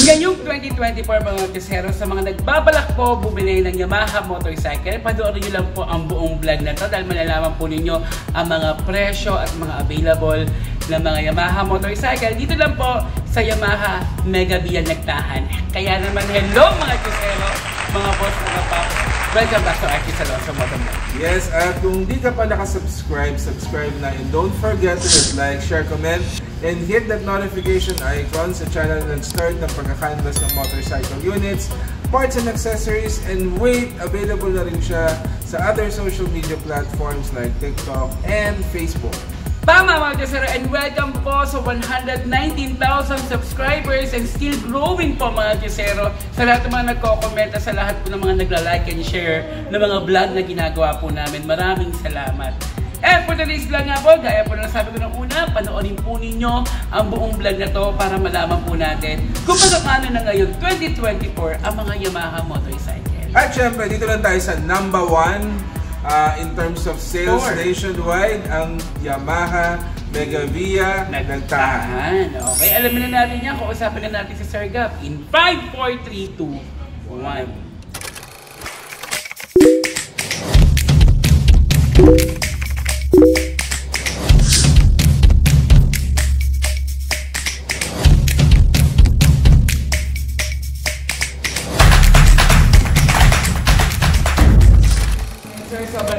Ngayong 2024 mga kasero, sa mga nagbabalak po bumili ng Yamaha motorcycle, panoorin nyo lang po ang buong vlog na to dahil malalaman po ninyo ang mga presyo at mga available na mga Yamaha motorcycle dito lang po sa Yamaha Mega Via Nagtahan. Kaya naman, hello mga kasero, mga boss, mga paps, welcome back to Archie Salonso Motovlog. Yes, at kung di ka pa nakasubscribe, subscribe na, and don't forget to hit like, share, comment, and hit that notification icon sa channel ng start ng pagkakanvas ng motorcycle units, parts and accessories, and wait, available na rin siya sa other social media platforms like TikTok and Facebook. Tama mga kasero, and welcome po sa 119,000 subscribers and still growing po mga kasero sa lahat ng mga nagko-komenta, sa lahat po ng mga nagla-like and share ng mga vlog na ginagawa po namin. Maraming salamat. And for today's vlog nga po, gaya po na sabi ko ng una, panoorin po ninyo ang buong vlog na to para malaman po natin kung paano na ngayon 2024 ang mga Yamaha motorcycle. At syempre, dito lang tayo sa number 1 in terms of sales nationwide, ang Yamaha Mega Via Nagtahan. Okay, alamin na natin yan. Kausapin na natin si Sir Gab in 5, 4, 3, 2, 1.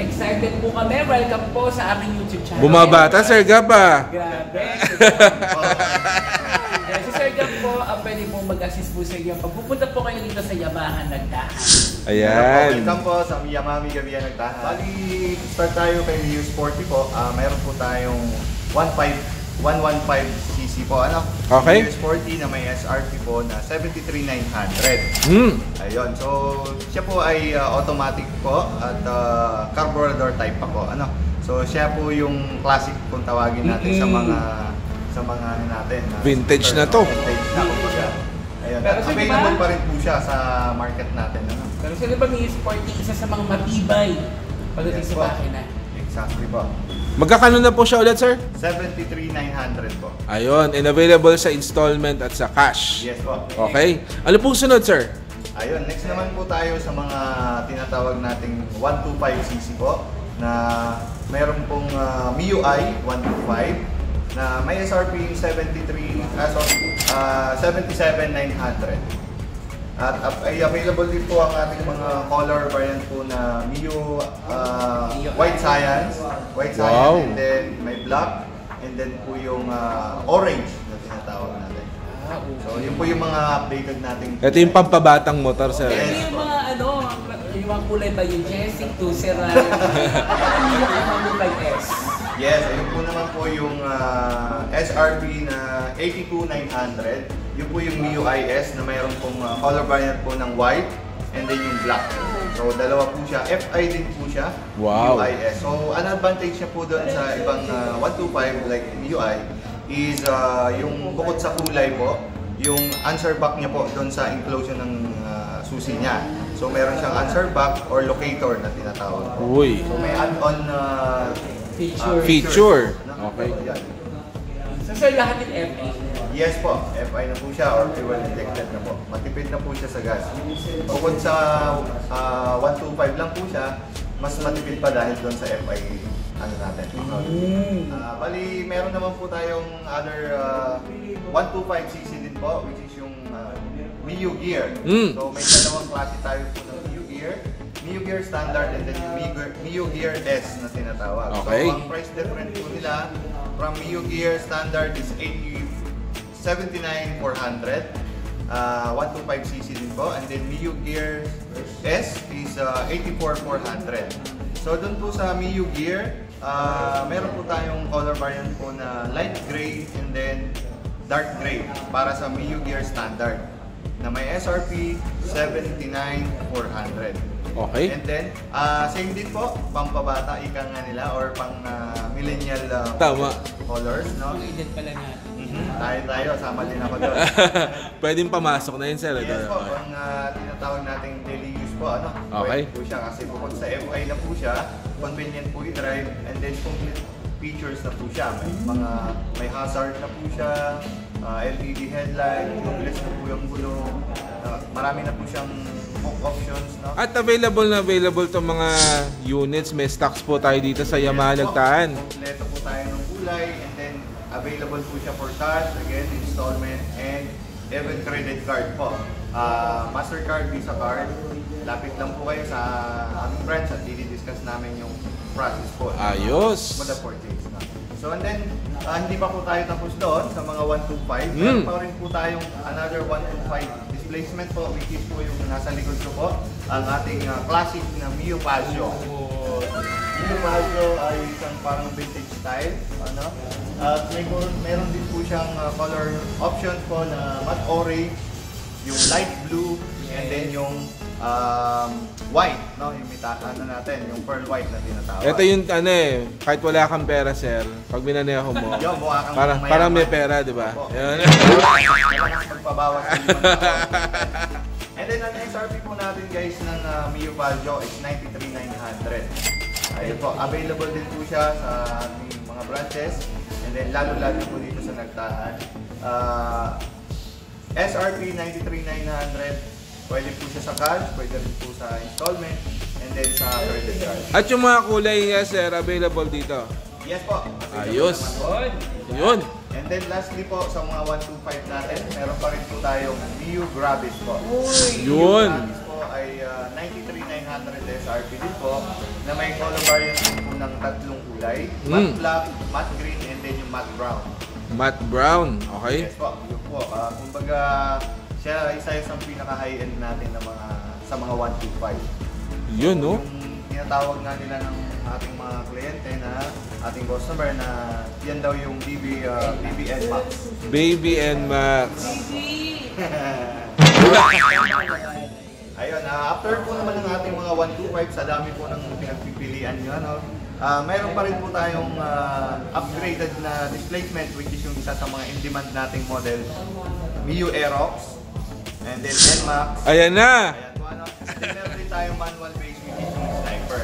Excited po kami. Welcome po sa aming YouTube channel. Bumabata, Sir Gab ah. Grabe. Si Sir Gab po, pwede pong mag-assist po sa inyo. Pagpupunta po kayo dito sa Yamaha Nagtahan. Ayan. Welcome po sa Yamaha Mega Via Nagtahan. Bali, start tayo kay Mio Sporty po. Mayroon po tayong 115cc po. Ano? Okay. Mio Sporty na may SRP po na 73,900. Ayun. So, siya po ay automatic po at carburetor type pa po. Ano? So, siya po yung classic kung tawagin natin sa mga ano natin. Vintage na to. Vintage na po siya. Ayun. Pero At available pa rin po siya sa market natin. Ano? Pero sila ba Mio Sporty, isa sa mga matibay pagdating sa makina? Exactly po. Magkakano na po siya ulit, sir? 73,900 po. Ayun, and available sa installment at sa cash. Yes po. Okay. Ano pong sunod, sir? Ayun, next naman po tayo sa mga tinatawag nating 125cc po na mayroon pong MIUI 125 na may SRP 77,900. At ay available din po ang ating mga color variant po na Mio White Science, Wow. And then may black, and then po yung orange na tinatawag natin. So yun po yung mga updated nating. Ito yung pampabatang motor, sir. Yes. Yung mga yung mga kulay ba yung Jessic to Serrano? Yes, ayun po naman po yung SRP na 82,900. Yun po yung MIUI S na mayroon pong color variant po ng white and then yung black. So dalawa po siya. FI din po siya. Wow. MIUI S. So an advantage niya po doon sa ibang 125 like MIUI is yung bukod sa kulay po, yung answer back niya po doon sa enclosure ng susi niya. So meron siyang answer back or locator na tinatawag. Uy. So may add-on Feature. Okay. So sir, lahat yung FI? Yes po, FI na po siya or fuel injected na po. Matipid na po siya sa gas. Bukod sa 125 lang po siya, mas matipid pa dahil doon sa FI ano natin. Bali, meron naman po tayong other 125cc din po, which is yung Mio Gear. So may dalawang klase tayo po ng Mio Gear. Mio Gear Standard and then Mio Gear S na tinatawag. Okay. So ang price difference po nila from Mio Gear Standard is 79,400. 125cc din po. And then Mio Gear S is 84,400. So doon po sa Mio Gear, meron po tayong color variant po na light gray and then dark gray para sa Mio Gear Standard na may SRP 79,400. Okay. And then, same din po, pampabata ika nga nila or pang millennial Tama. colors, no? Ang edad pala natin. Tayo, sama din ako doon. Pwedeng pamasok na yun, sir. Yes po, ang tinatawag nating daily use po, ano? Okay. Pwede po siya kasi bukod sa FI na po siya, convenient po i-drive, and then complete features na po siya. May hazard na po siya, LED headlight, tubeless na po yung gulong. Marami na po siyang book options. No? At available itong mga units. May stocks po tayo dito sa Yamaha Nagtaan. Kompleto po tayo ng kulay, and then available po siya for cash, again, installment, and even credit card po. Mastercard, Visa card. Lapit lang po kayo sa aming branch at i-discuss namin yung process po. Ayos! For the purchase. No? So and then, hindi pa po tayo tapos doon sa mga 125. Meron pa rin po tayong another 125 displacement po, which is po yung nasa likod ko po, ang ating classic na Mio Palio. Mio Palio ay isang parang vintage style. Ano? At meron din po siyang color options po na matte orange, yung light blue, and then yung white, no? Yung natin, yung pearl white na tinatawag. Ito yung kahit wala kang pera, sir, pag binaneho mo, yo, parang may pera, di ba? Yan. Magpabawas sa 5,000. And then ang SRP po natin guys ng Mio Palio is 93,900. Ayun po, available din po siya sa ating mga branches. And then lalo-lalo po dito sa Nagtaan. SRP 93,900. Pwede po siya sa cash, pwede rin po sa installment, and then sa credit card. At yung mga kulay niya, sir, available dito. Yes po. Ayos. Yun. And then lastly po, sa mga 125 natin, meron pa rin po tayong Mio Gravis po. Yun. Mio Gravis po ay 93,900 SRP din po, na may color variant po ng tatlong kulay. Matte black, matte green, and then yung matte brown. Matte brown, okay? Yes po. Yun po. Kumbaga, siya isa yung pinaka-high-end natin na sa mga 125. Yun, no? Yung tinatawag nga nila ng ating mga kliyente na ating customer na yan daw yung BBN Max. Baby and Max. Ayun, after po naman ng ating mga 125, sa dami po ng pinagpipilian nyo, no? Mayroon pa rin po tayong upgraded na displacement, which is yung isa sa mga in-demand nating model, Mio Aerox. And then NMAX. Ayan na! Ayan po, ano. Meron din tayong manual base, which is yung sniper.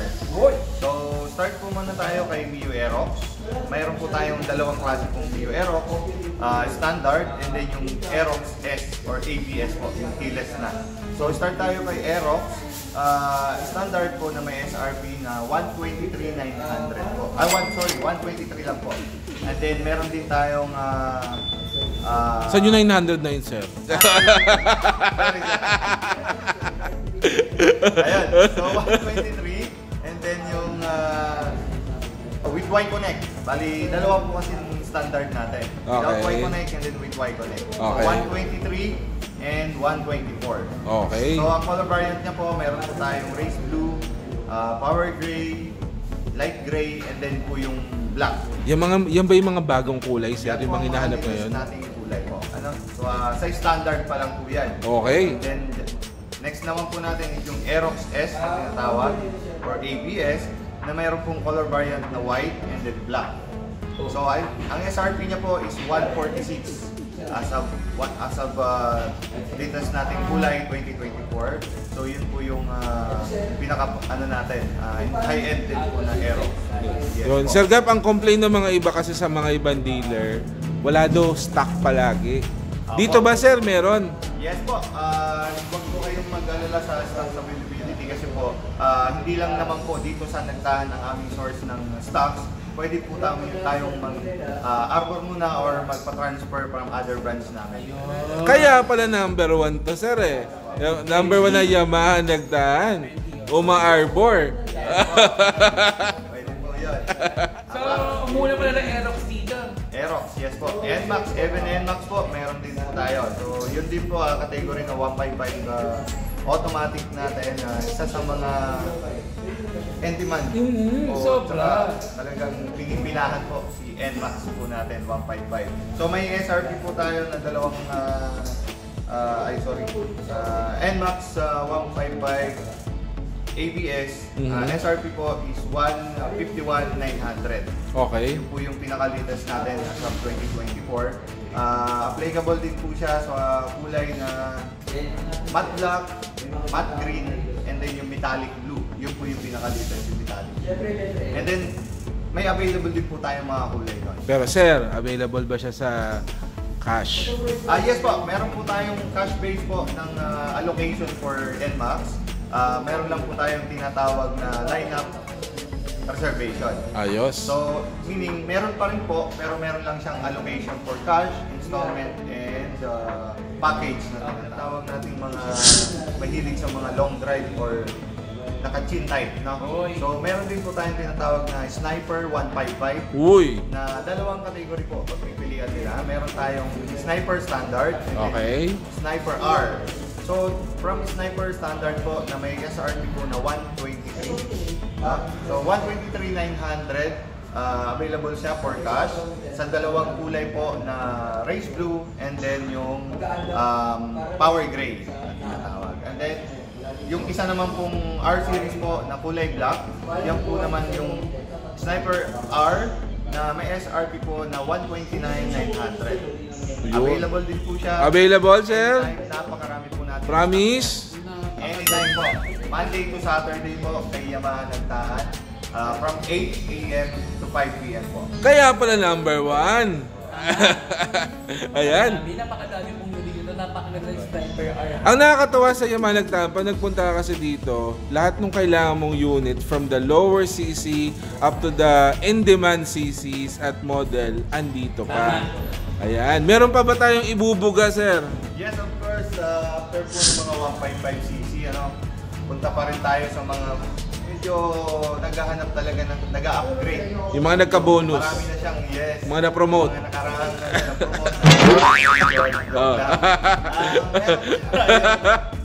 So, start po muna tayo kay Mio Aerox. Mayroon po tayong dalawang klase pong Mio Aerox. Standard, and then yung Aerox S or ABS po, yung keyless na. So, start tayo kay Aerox. Standard po na may SRP na 123,900 po. 123 lang po. And then, meron din tayong saan yung 900 na yun, sir? Ayun, so 123, and then yung with Y-Connect. Bali, dalawa po kasi yung standard natin. Without Y-Connect and then with Y-Connect. Okay. 123 and 124. Okay. So ang color variant niya po, meron po tayong race blue, power gray, light gray, and then po yung black. Yan ba yung mga bagong kulay, sir? Yung mga hinahanap ngayon? Nating kulay po. Ano? So sa standard pa lang po yan. Okay. Then next naman po natin is yung Aerox S na tinatawag or ABS na mayroon pong color variant na white and then black. So ang SRP niya po is 146 as of latest nating kulay 2024. So yun po yung pinaka natin, high-end din po na Aerox. Yes, Yun. Sir Gap, ang complaint ng mga iba kasi sa mga ibang dealer, wala daw stock palagi. Dito ba, sir, meron? Yes po. Huwag po kayong mag-alala sa stock availability kasi po, hindi lang naman po dito sa Nagtaan ang aming source ng stocks. Pwede po tayong mag-arbor muna or magpa-transfer from other branch namin. Kaya pala number 1 to, sir, eh. Number 1 na Yamaha Nagtaan. Arbor. Pwede po yun. So, muna pala ng Aerox dito. Aerox, yes po. NMAX, even NMAX po, meron din po tayo. So, yun din po, category na 155 automatic natin. Isa sa mga in-demand. Sobra. Talagang pinipilahan po si NMAX po natin, 155. So, may SRP po tayo na dalawang, NMAX 155 ABS, SRP po is 151,900. Okay. Yun po yung pinaka-latest natin as of 2024. Applicable din po siya sa kulay na matte black, matte green, and then yung metallic blue. Yun po yung pinaka-latest yung metallic. And then, may available din po tayong mga kulay doon. Pero sir, available ba siya sa cash. Yes po, meron po tayong cash base po ng allocation for NMAX. Meron lang po tayong tinatawag na lineup reservation. Ayos. So, meaning meron pa rin po, pero meron lang siyang allocation for cash, installment, and package na tinatawag natin mga mahilig sa mga long drive or naka-chin type, no? So, meron din po tayong tinatawag na Sniper 155. Uy! Na dalawang category po pagpipilian nila. Meron tayong Sniper Standard and Okay. Sniper R. So, from Sniper Standard po na may SRP po na 123. So, 123,900 available siya for cash. Sa dalawang kulay po na race blue and then yung power gray na tinatawag. And then, yung isa naman pong R series po na kulay black, yan po naman yung Sniper R na may SRP po na 129,900. Available din po siya. Available, sir? Anytime, napakarami po natin. Promise? Anytime po. Monday to Saturday po kay Yamaha Nagtahan. From 8 AM to 5 PM po. Kaya pala number 1. Ayan. Napakadami pong unit dito. Napakaganda yung Sniper R. Ang nakakatawa sa Yamaha Nagtahan, pag nagpunta ka kasi dito, lahat ng kailangan mong unit from the lower CC up to the in-demand CCs at model, andito pa. Ayan. Meron pa ba tayong ibubuga, sir? Yes, of course. After po ng mga 155cc, punta pa rin tayo sa mga medyo naghahanap talaga ng nag-upgrade. Yung mga nagka-bonus. Marami na siyang, yes. Mga na-promote. Mga nakaraan na na-promote.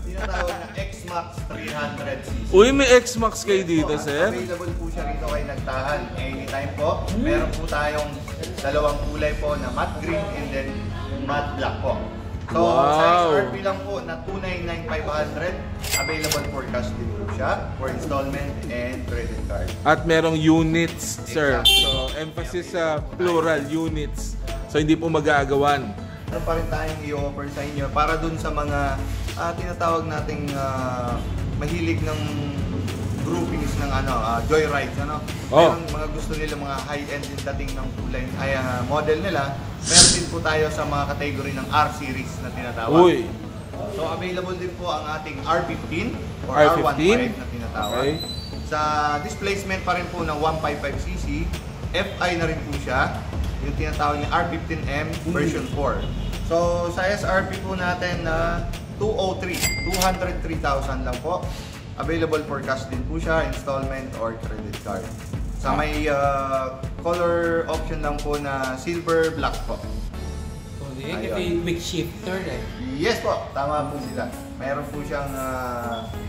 Tinatawag na X-Max 300cc. Uy, may X-Max kayo dito, sir? Available po siya rito kay Nagtahan. Anytime po. Meron po tayong dalawang kulay po na matte green and then matte black po. So, sa XRP lang po na 299,500, available for cash din po siya, for installment and credit card. At merong units, sir. So, emphasis sa plural, units. So, hindi po mag-aagawan. Ano pa rin tayong i-offer sa inyo para dun sa mga tinatawag nating mahilig ng groupings ng joyrides, Meron mga gusto nila mga high-end din dating ng kulay, model nila. Meron din po tayo sa mga category ng R series na tinatawag. Uy! So available din po ang ating R15 or R15? R15 na tinatawag. Okay. Sa displacement pa rin po ng 155cc, FI na rin po siya, yung tinatawag ni R15M version 4. So sa SRP po natin na 203,000 lang po. Available for cash din po siya, installment or credit card. Sa may color option lang po na silver black po. So, ito yung quick shifter Yes po, tama po sila. Mayroon po siyang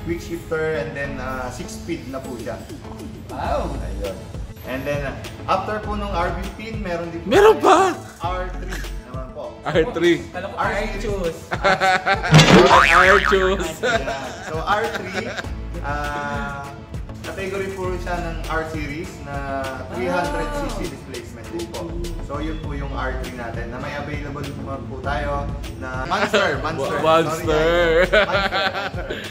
quick shifter and then 6-speed na po siya. Wow! Ayun. And then after po nung R15, meron din po Meron pa! R3 naman po. R3. Kala ko R-Choose. R-Choose. So R3, category po siya ng R series na 300cc displacement din po. So yun po yung R3 natin na may available po tayo na Monster. Monster. Sorry,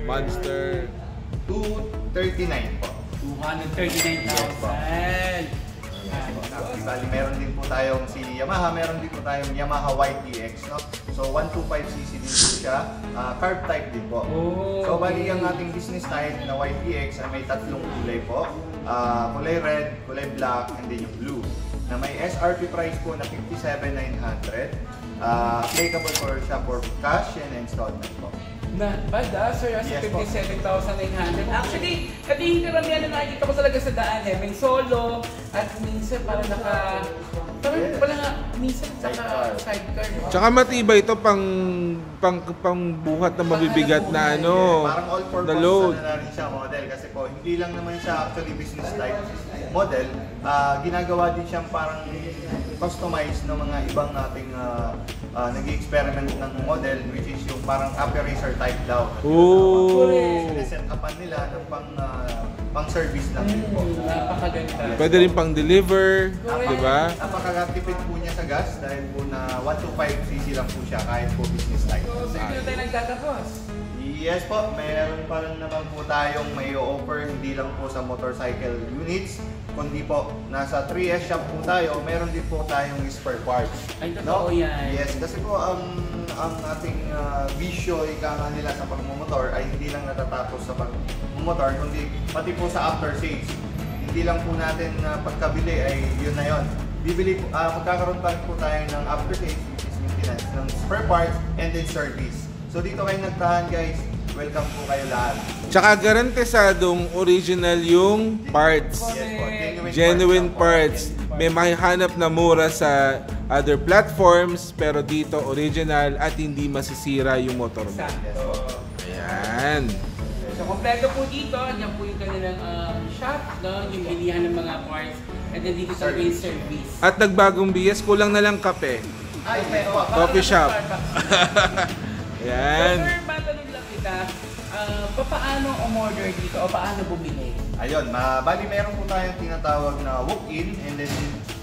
Monster. 239 po. 239,000. Bali, meron din po tayong si Yamaha, meron din po tayong Yamaha YTX, So 125cc din po siya, carb type din po. So bali ang ating business type na YTX ay may tatlong kulay po. Kulay red, kulay black, and then yung blue. Na may SRP price po na 57,900. Applicable for siya for cash and installment po. Not bad sir, Yes, 57,900. Actually, ito yung karamihan na nakikita ko talaga sa daan May solo, at minsan parang minsan saka sidecar. Tsaka matibay ito pang buhat na mabibigat na Parang all for the load. na rin siya model kasi po hindi lang naman siya actually business type model. Ginagawa din siyang parang customized ng mga ibang nating nag-experiment ng model which is yung parang upper racer type daw. Set upan nila ng pang-service lang din po. Napakaganda. Pwede rin pang-deliver, di ba? Napakatipid po niya sa gas dahil po na 125cc lang po siya kahit po business type. So, ito na tayo nagtatapos. Yes po, meron pa rin naman po tayong may offer hindi lang po sa motorcycle units. kundi po, nasa 3S shop po tayo, meron din po tayong spare parts. Ay, totoo yan. Yes, kasi po ang ating bisyo, ika nga nila sa pagmumotor ay hindi lang natatapos sa pagmumotor, kundi pati po sa after sales. Hindi lang po natin pagkabili ay yun na yun. Magkakaroon pa po tayo ng after sales, which is maintenance, ng spare parts, and then service. So dito kayo nagtahan guys, welcome po kayo lahat. Tsaka garantisadong original yung parts. Yes po, Genuine parts. May mahihanap na mura sa other platforms, pero dito original at hindi masisira yung motor mo. Sakto. Ayan. So, kompleto po dito. Yan po yung kanilang shop, no? Yung bilihan ng mga parts. And then dito sa yung service. At nagbagong BS, kulang na lang kape. Ay, yes po. Coffee shop. Ayan. So, sir, matanong lang kita, paano umorder dito o paano bumili? Ayun, bali meron po tayong tinatawag na walk-in, and then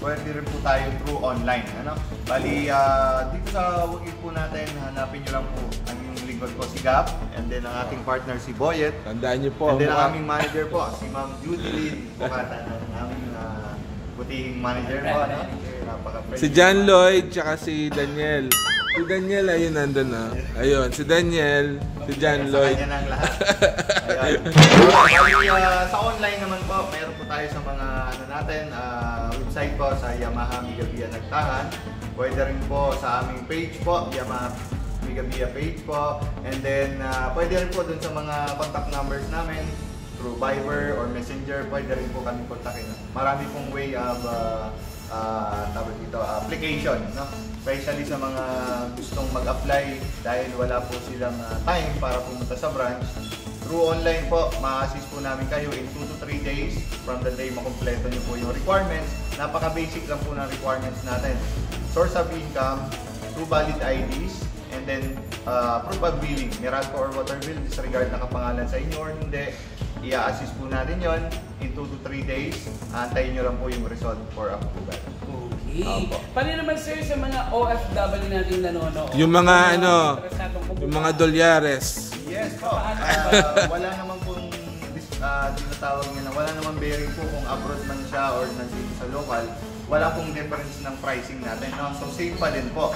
pwede rin po tayo through online. Ano? Bali, dito sa walk-in po natin, hanapin nyo lang po ang inyong lingkod po, si Gap, and then ang ating partner si Boyet. Tandaan nyo po. And then ang aming manager po, si Ma'am Judy Lynn Bukata, ang aming butihing manager po. Ano? Si John Lloyd, tsaka si Daniel. Si Daniel, ayun nandun na. Ayun, si Daniel, si John Lloyd. Sa kanya na ang lahat. Ayun. Sa online naman po, mayroon po tayo sa mga website po sa Yamaha Migabia Nagtahan. Pwede rin po sa aming page po, Yamaha Migabia page po. And then, pwede rin po dun sa mga contact numbers namin through Viber or Messenger. Pwede rin po kami kontakin. Marami pong way of application, no? Especially sa mga gustong mag-apply dahil wala po silang time para pumunta sa branch. Through online po, ma-assist po namin kayo in 2 to 3 days from the day makumpleto nyo po yung requirements. Napaka-basic lang po ng requirements natin. Source of income, 2 valid IDs, and then proof of billing. Meralco or water bill, disregard na kapangalan sa inyo or hindi. I-assist po natin yon in 2 to 3 days. Antayin nyo lang po yung result for approval. Okay. Paano naman sir sa mga OFW natin nanonood? Yung mga yung mga dolyares. Yes po. Wala naman pong tinatawag nila, wala naman bearing po kung abroad man siya or nandito sa local. Wala pong difference ng pricing natin. No? So same pa din po.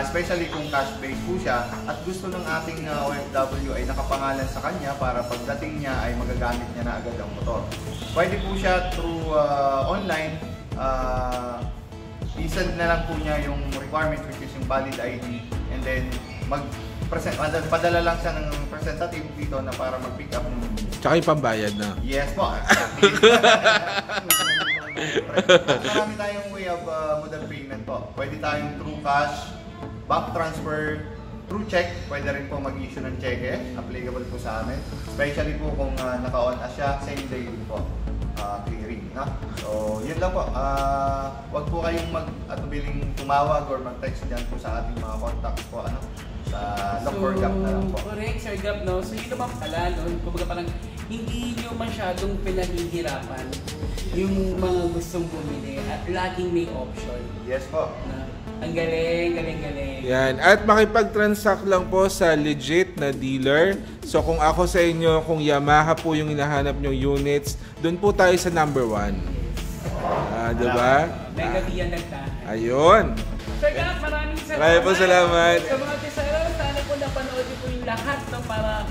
Especially kung cash-based po siya at gusto ng ating OFW ay nakapangalan sa kanya para pagdating niya ay magagamit niya na agad ang motor. Pwede po siya through online, i-send na lang po niya yung requirement which is yung valid ID, and then padala lang siya ng representative dito na para mag-pick up ng Tsaka yung pambayad na. Yes po. Marami tayong way of mode of payment po. Pwede tayong through cash, bank transfer, through check. Pwede rin po mag-issue ng cheque. Applicable po sa amin. Especially po kung naka-on as siya, same day din po clearing. No? So, yun lang po. Huwag po kayong mag-atubiling tumawag or mag-text dyan po sa ating mga contacts po. Sa look for Gap na lang po. Correct, Sir Gap, no? So, yun naman pala, no? Kumbaga parang hindi nyo masyadong pinahihirapan yung mga gustong bumili at laging may option. Yes po. Ang galing, galing. Yan. At makipag-transact lang po sa legit na dealer. So kung ako sa inyo, kung Yamaha po yung hinahanap nyong units, doon po tayo sa number 1. Diba? Migabia Nagtahan. Ayun. Sir Gap, maraming salamat. Maraming po salamat. Sa mga tisaro, sana po napanood po yung lahat, no? Para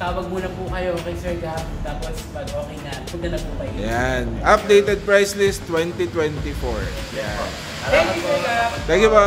tawag muna po kayo kay Sir Gap. Tapos pag okay na, punta na po kayo. Yan. Updated price list 2024. Yes po. Thank you, Sir Gap. Thank you po.